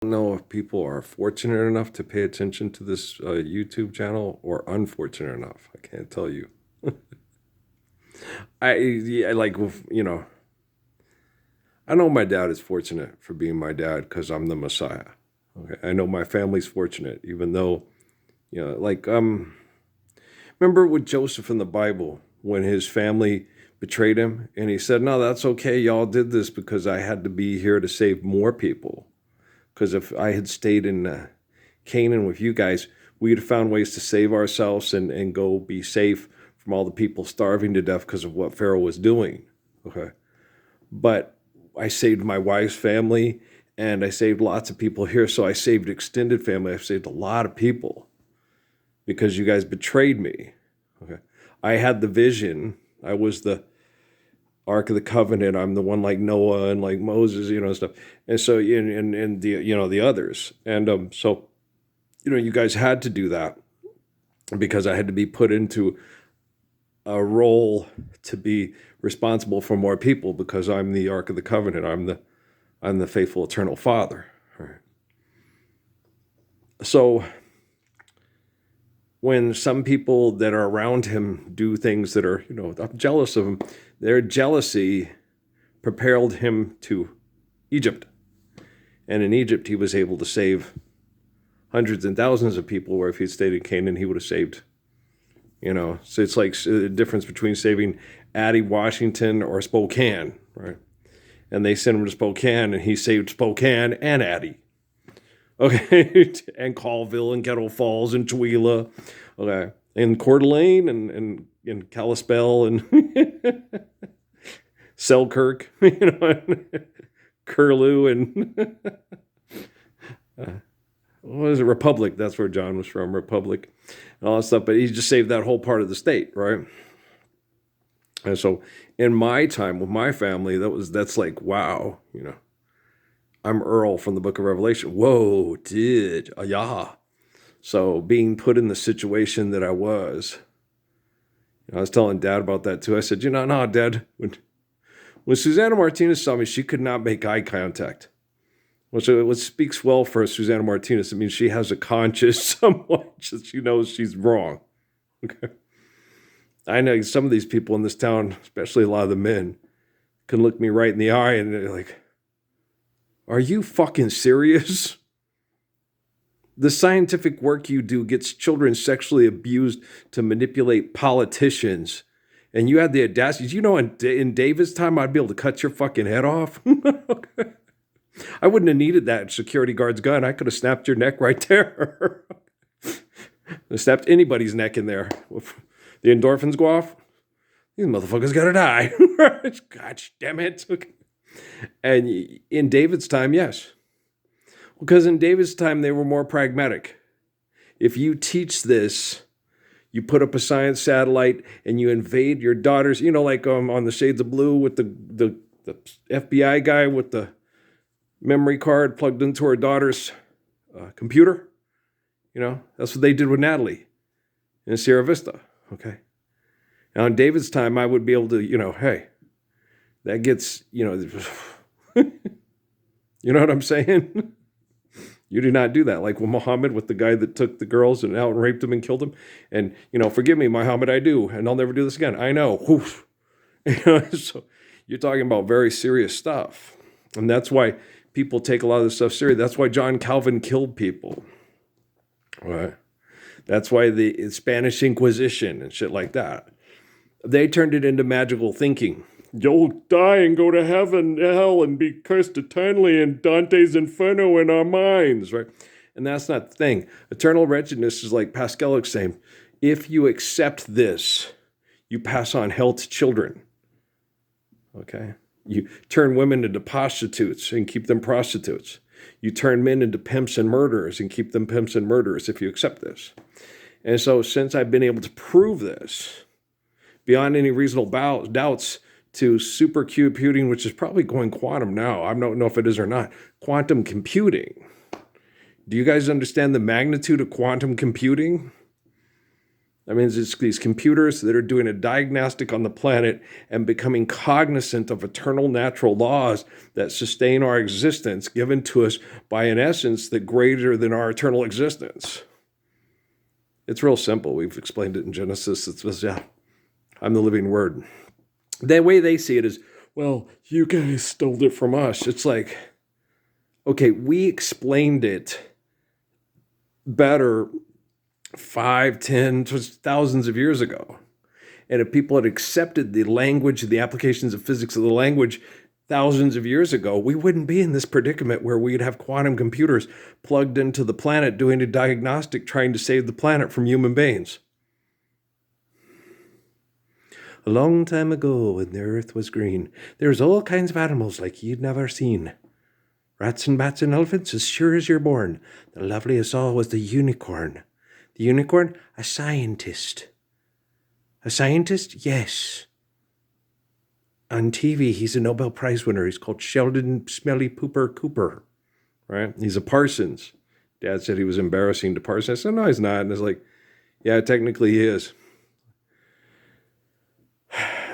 Don't know if people are fortunate enough to pay attention to this YouTube channel or unfortunate enough. I can't tell you. I like, I know my dad is fortunate for being my dad because I'm the Messiah. Okay, I know my family's fortunate, even though, remember with Joseph in the Bible when his family betrayed him, and he said, "No, that's okay. Y'all did this because I had to be here to save more people." Because if I had stayed in Canaan with you guys, we'd have found ways to save ourselves and go be safe from all the people starving to death because of what Pharaoh was doing. Okay. But I saved my wife's family and I saved lots of people here. So I saved extended family. I've saved a lot of people because you guys betrayed me. Okay. I had the vision. I was the Ark of the Covenant. I'm the one like Noah and like Moses, stuff. And so, and the, the others. And so, you guys had to do that because I had to be put into a role to be responsible for more people because I'm the Ark of the Covenant. I'm the faithful eternal Father. Right. So when some people that are around him do things that are, I'm jealous of him, their jealousy propelled him to Egypt. And in Egypt, he was able to save hundreds and thousands of people, where if he'd stayed in Canaan, he would have saved, So it's like the difference between saving Addie, Washington, or Spokane, right? And they sent him to Spokane, and he saved Spokane and Addie. Okay, and Colville, and Kettle Falls, and Tooele, okay, and Coeur d'Alene, and Kalispell, and Selkirk, and Curlew, and what is it, Republic? That's where John was from, Republic, and all that stuff. But he just saved that whole part of the state, right? And so, in my time with my family, that's like, wow, I'm Earl from the Book of Revelation. Whoa, yeah. So being put in the situation that I was, I was telling Dad about that too. I said, no, Dad, when Susanna Martinez saw me, she could not make eye contact. What speaks well for Susanna Martinez, it means she has a conscience somewhat, she knows she's wrong. Okay. I know some of these people in this town, especially a lot of the men, can look me right in the eye and they're like, are you fucking serious? The scientific work you do gets children sexually abused to manipulate politicians. And you had the audacity. In David's time, I'd be able to cut your fucking head off. Okay. I wouldn't have needed that security guard's gun. I could have snapped your neck right there. I snapped anybody's neck in there. The endorphins go off. These motherfuckers gotta die. God damn it. Okay. And in David's time, yes. Because in David's time, they were more pragmatic. If you teach this, you put up a science satellite and you invade your daughters, like on the Shades of Blue with the FBI guy with the memory card plugged into her daughter's computer. That's what they did with Natalie in Sierra Vista. Okay. Now in David's time, I would be able to, hey, that gets, you know what I'm saying? You do not do that. Like with Muhammad, with the guy that took the girls and out and raped them and killed them. And, forgive me, Muhammad, I do. And I'll never do this again. I know. So you're talking about very serious stuff. And that's why people take a lot of this stuff serious. That's why John Calvin killed people. Right? That's why the Spanish Inquisition and shit like that. They turned it into magical thinking. You'll die and go to heaven, hell, and be cursed eternally in Dante's Inferno in our minds, right? And that's not the thing. Eternal wretchedness is like Pascal saying, if you accept this, you pass on hell to children. Okay? You turn women into prostitutes and keep them prostitutes. You turn men into pimps and murderers and keep them pimps and murderers if you accept this. And so since I've been able to prove this, beyond any reasonable doubts, to supercomputing, which is probably going quantum now. I don't know if it is or not. Quantum computing. Do you guys understand the magnitude of quantum computing? That means it's these computers that are doing a diagnostic on the planet and becoming cognizant of eternal natural laws that sustain our existence, given to us by an essence that greater than our eternal existence. It's real simple. We've explained it in Genesis. It's just, yeah, I'm the living word. The way they see it is, well, you guys stole it from us. It's like, okay, we explained it better 5, 10, thousands of years ago. And if people had accepted the language and the applications of physics of the language thousands of years ago, we wouldn't be in this predicament where we'd have quantum computers plugged into the planet doing a diagnostic trying to save the planet from human beings. A long time ago, when the earth was green, there was all kinds of animals like you'd never seen. Rats and bats and elephants, as sure as you're born. The loveliest of all was the unicorn. The unicorn, a scientist. A scientist? Yes. On TV, he's a Nobel Prize winner. He's called Sheldon Smelly Pooper Cooper, right? He's a Parsons. Dad said he was embarrassing to Parsons. I said, no, he's not. And it's like, yeah, technically he is.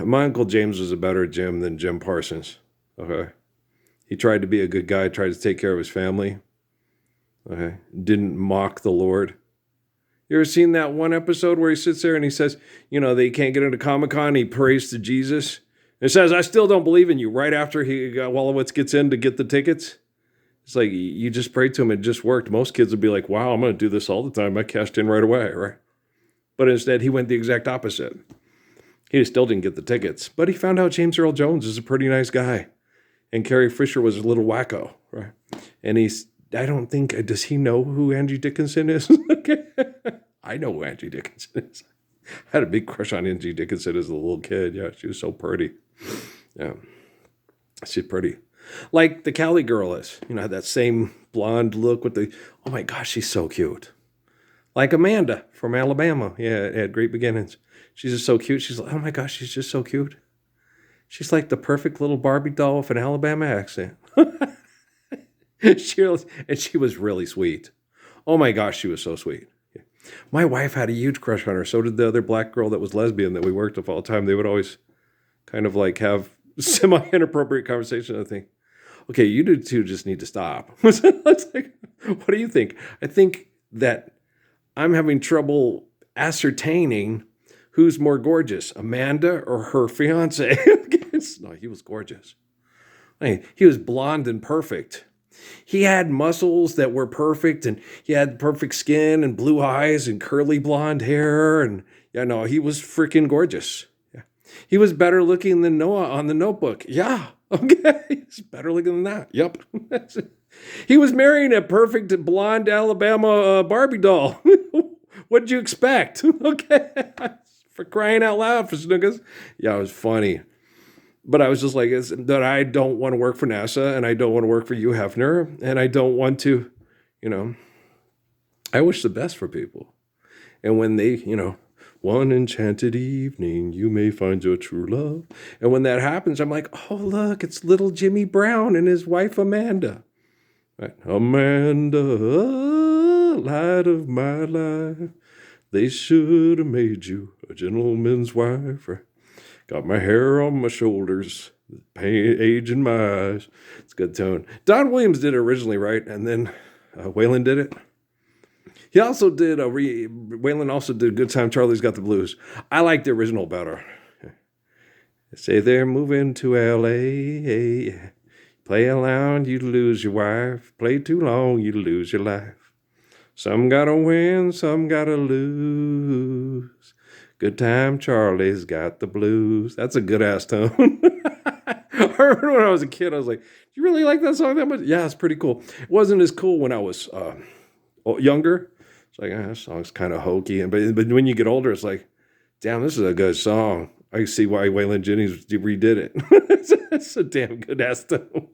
My Uncle James was a better Jim than Jim Parsons. Okay. He tried to be a good guy, tried to take care of his family. Okay. Didn't mock the Lord. You ever seen that one episode where he sits there and he says, you know, they can't get into Comic-Con, he prays to Jesus. And says, I still don't believe in you, right after Wolowitz gets in to get the tickets. It's like, you just prayed to him, it just worked. Most kids would be like, wow, I'm going to do this all the time. I cashed in right away, right? But instead, he went the exact opposite. He still didn't get the tickets, but he found out James Earl Jones is a pretty nice guy. And Carrie Fisher was a little wacko, right? And I don't think, does he know who Angie Dickinson is? I know who Angie Dickinson is. I had a big crush on Angie Dickinson as a little kid. Yeah, she was so pretty. Yeah, she's pretty. Like the Cali girl is, you know, that same blonde look with the, oh my gosh, she's so cute. Like Amanda from Alabama. Yeah, had great beginnings. She's just so cute. She's like, oh my gosh, she's just so cute. She's like the perfect little Barbie doll with an Alabama accent. She was really sweet. Oh my gosh, she was so sweet. Yeah. My wife had a huge crush on her. So did the other black girl that was lesbian that we worked with all the time. They would always kind of like have semi-inappropriate conversation. I think, okay, you two just need to stop. It's like, what do you think? I think that I'm having trouble ascertaining who's more gorgeous, Amanda or her fiance. No, he was gorgeous. I mean, he was blonde and perfect. He had muscles that were perfect, and he had perfect skin and blue eyes and curly blonde hair. And yeah, no, he was freaking gorgeous. Yeah. He was better looking than Noah on The Notebook. Yeah, okay. He's better looking than that. Yep. He was marrying a perfect blonde Alabama Barbie doll. What did you expect? Okay. For crying out loud, for snookers. Yeah, it was funny. But I was just like, that I don't want to work for NASA, and I don't want to work for Hugh Hefner, and I don't want to, you know, I wish the best for people. And when they, you know, one enchanted evening, you may find your true love. And when that happens, I'm like, oh, look, it's little Jimmy Brown and his wife, Amanda. Right? Amanda, light of my life. They should have made you a gentleman's wife. Got my hair on my shoulders, pain, age in my eyes. It's a good tone. Don Williams did it originally, right? And then Waylon did it. He also did Waylon also did Good Time Charlie's Got the Blues. I like the original better. They say they're moving to L.A. Play around, you lose your wife. Play too long, you lose your life. Some gotta win, some gotta lose. Good Time Charlie's Got the Blues. That's a good-ass tone. I remember when I was a kid, I was like, do you really like that song that much? Yeah, it's pretty cool. It wasn't as cool when I was younger. It's like, that song's kind of hokey. But when you get older, it's like, damn, this is a good song. I see why Waylon Jennings redid it. It's a damn good-ass tone.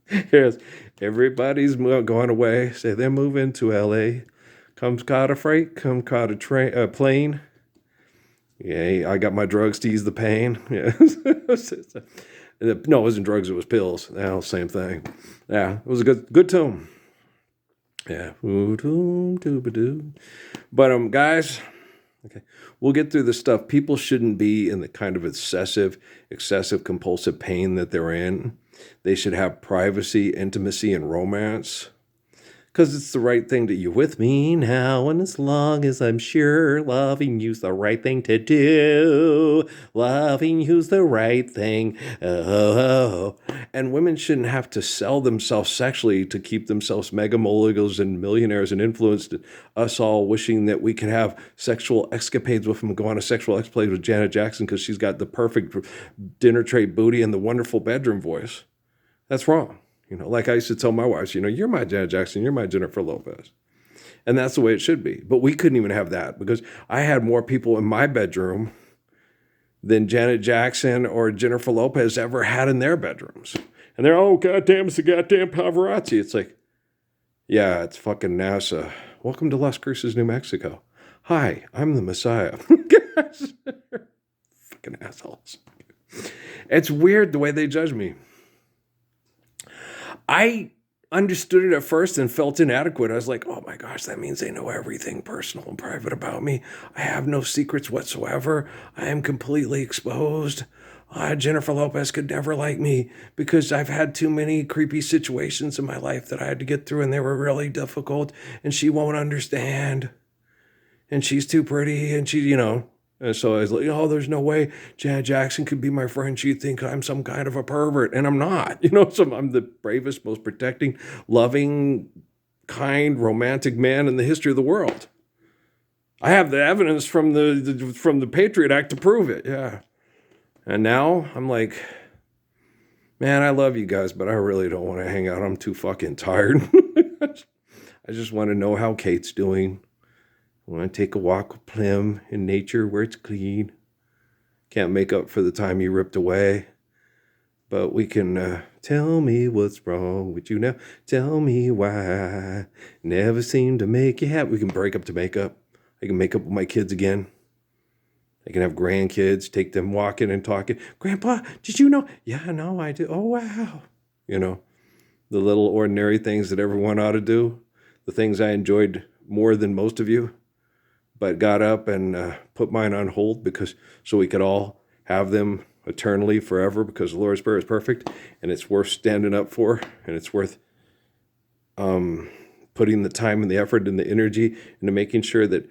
Here's, everybody's going away. Say they're moving to L.A. Comes caught a freight, come caught a plane. Yeah, I got my drugs to ease the pain. Yeah. No, it wasn't drugs, it was pills. Yeah, same thing. Yeah, it was a good tune. Yeah. But guys, Okay. We'll get through this stuff. People shouldn't be in the kind of excessive compulsive pain that they're in. They should have privacy, intimacy, and romance. Because it's the right thing to you with me now, and as long as I'm sure loving you's the right thing to do. Loving you's the right thing. Oh. And women shouldn't have to sell themselves sexually to keep themselves mega moguls and millionaires and influence us all wishing that we could have sexual escapades with them, go on a sexual escapade with Janet Jackson because she's got the perfect dinner tray booty and the wonderful bedroom voice. That's wrong. Like I used to tell my wives, you're my Janet Jackson, you're my Jennifer Lopez. And that's the way it should be. But we couldn't even have that because I had more people in my bedroom than Janet Jackson or Jennifer Lopez ever had in their bedrooms. And they're, oh, goddamn, it's the goddamn paparazzi. It's like, yeah, it's fucking NASA. Welcome to Las Cruces, New Mexico. Hi, I'm the Messiah. Fucking assholes. It's weird the way they judge me. I understood it at first and felt inadequate. I was like, oh my gosh, that means they know everything personal and private about me. I have no secrets whatsoever. I am completely exposed. Jennifer Lopez could never like me because I've had too many creepy situations in my life that I had to get through and they were really difficult and she won't understand. And she's too pretty and she, And so I was like, oh, there's no way Janet Jackson could be my friend. She'd think I'm some kind of a pervert. And I'm not. So I'm the bravest, most protecting, loving, kind, romantic man in the history of the world. I have the evidence from the Patriot Act to prove it. Yeah. And now I'm like, man, I love you guys, but I really don't want to hang out. I'm too fucking tired. I just want to know how Kate's doing. I want to take a walk with Plim in nature where it's clean. Can't make up for the time you ripped away. But we can tell me what's wrong with you now. Tell me why. Never seem to make you happy. We can break up to make up. I can make up with my kids again. I can have grandkids, take them walking and talking. Grandpa, did you know? Yeah, no, I did. Oh, wow. The little ordinary things that everyone ought to do. The things I enjoyed more than most of you. But got up and put mine on hold so we could all have them eternally forever because the Lord's Prayer is perfect and it's worth standing up for and it's worth putting the time and the effort and the energy into making sure that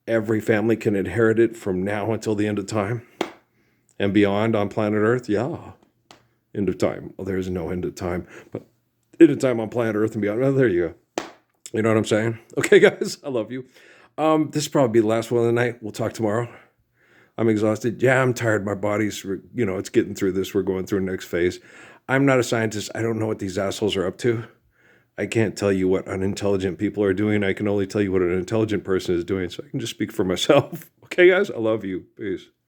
every family can inherit it from now until the end of time and beyond on planet Earth. Yeah, end of time. Well, there's no end of time, but end of time on planet Earth and beyond. Well, there you go. You know what I'm saying? Okay, guys, I love you. This will probably be the last one of the night. We'll talk tomorrow. I'm exhausted. Yeah, I'm tired. My body's, it's getting through this. We're going through the next phase. I'm not a scientist. I don't know what these assholes are up to. I can't tell you what unintelligent people are doing. I can only tell you what an intelligent person is doing. So I can just speak for myself. Okay, guys? I love you. Peace.